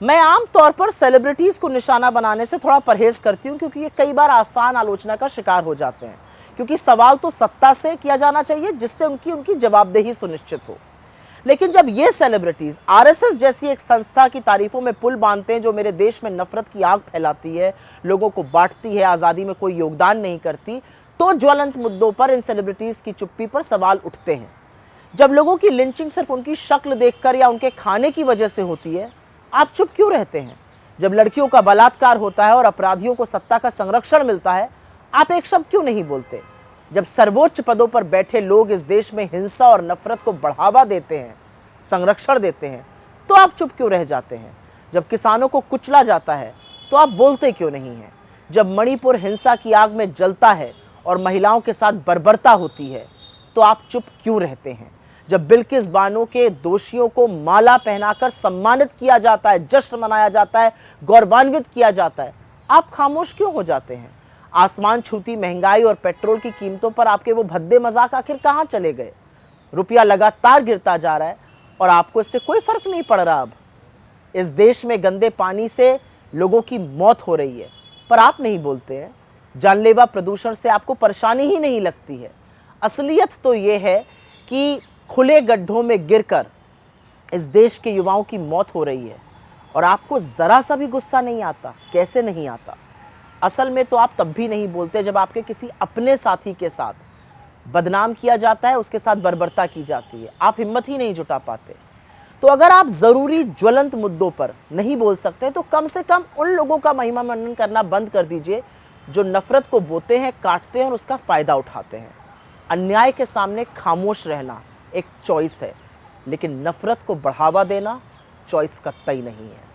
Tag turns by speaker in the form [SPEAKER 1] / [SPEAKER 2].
[SPEAKER 1] मैं आम तौर पर सेलिब्रिटीज़ को निशाना बनाने से थोड़ा परहेज करती हूँ, क्योंकि ये कई बार आसान आलोचना का शिकार हो जाते हैं, क्योंकि सवाल तो सत्ता से किया जाना चाहिए जिससे उनकी जवाबदेही सुनिश्चित हो। लेकिन जब ये सेलिब्रिटीज़ आरएसएस जैसी एक संस्था की तारीफों में पुल बांधते हैं जो मेरे देश में नफरत की आग फैलाती है, लोगों को बांटती है, आज़ादी में कोई योगदान नहीं करती, तो ज्वलंत मुद्दों पर इन सेलिब्रिटीज़ की चुप्पी पर सवाल उठते हैं। जब लोगों की लिंचिंग सिर्फ उनकी शक्ल देखकर या उनके खाने की वजह से होती है, आप चुप क्यों रहते हैं? जब लड़कियों का बलात्कार होता है और अपराधियों को सत्ता का संरक्षण मिलता है, आप एक शब्द क्यों नहीं बोलते? जब सर्वोच्च पदों पर बैठे लोग इस देश में हिंसा और नफरत को बढ़ावा देते हैं, संरक्षण देते हैं, तो आप चुप क्यों रह जाते हैं? जब किसानों को कुचला जाता है, तो आप बोलते क्यों नहीं हैं? जब मणिपुर हिंसा की आग में जलता है और महिलाओं के साथ बर्बरता होती है, तो आप चुप क्यों रहते हैं? जब बिल्किस बानो के दोषियों को माला पहनाकर सम्मानित किया जाता है, जश्न मनाया जाता है, गौरवान्वित किया जाता है, आप खामोश क्यों हो जाते हैं? आसमान छूती महंगाई और पेट्रोल की कीमतों पर आपके वो भद्दे मजाक आखिर कहाँ चले गए? रुपया लगातार गिरता जा रहा है और आपको इससे कोई फर्क नहीं पड़ रहा। अब इस देश में गंदे पानी से लोगों की मौत हो रही है, पर आप नहीं बोलते हैं। जानलेवा प्रदूषण से आपको परेशानी ही नहीं लगती है। असलियत तो ये है कि खुले गड्ढों में गिरकर इस देश के युवाओं की मौत हो रही है और आपको ज़रा सा भी गुस्सा नहीं आता। कैसे नहीं आता? असल में तो आप तब भी नहीं बोलते जब आपके किसी अपने साथी के साथ बदनाम किया जाता है, उसके साथ बर्बरता की जाती है। आप हिम्मत ही नहीं जुटा पाते। तो अगर आप ज़रूरी ज्वलंत मुद्दों पर नहीं बोल सकते तो कम से कम उन लोगों का महिमा मंडन करना बंद कर दीजिए जो नफ़रत को बोते हैं, काटते हैं और उसका फ़ायदा उठाते हैं। अन्याय के सामने खामोश रहना एक चॉइस है, लेकिन नफ़रत को बढ़ावा देना चॉइस कतई नहीं है।